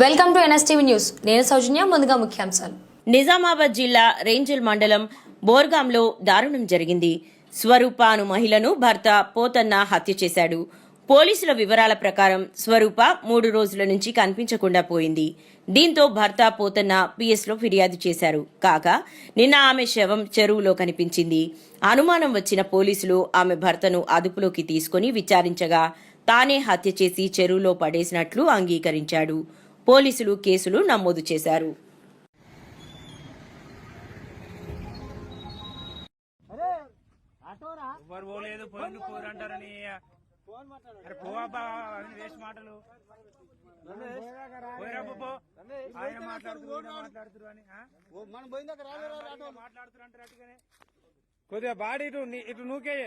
Welcome to NSTV news. నేను సౌజన్య. ముందుగా ముఖ్యాంశాలు. నిజామాబాద్ జిల్లా రేంజల్ మండలం బోర్గాంలో దారుణం జరిగింది. స్వరూప అను మహిళను భర్త పోతన్న హత్య చేశాడు. పోలీసుల వివరాల ప్రకారం స్వరూప 3 రోజుల నుంచి కనిపించకుండా పోయింది. దీంతో భర్త పోతన్న పిఎస్లో ఫిర్యాదు చేశారు. కాగా నిన్న ఆమె శవం చెరువులో కనిపించింది. అనుమానం వచ్చిన పోలీసులు ఆమె భర్తను అదుపులోకి తీసుకుని విచారించగా తానే హత్య చేసి చెరువులో పడేసినట్లు అంగీకరించాడు. పోలీసులు కేసులు నమోదు చేశారు. కొద్దిగా బాడీ ఇటు నూకే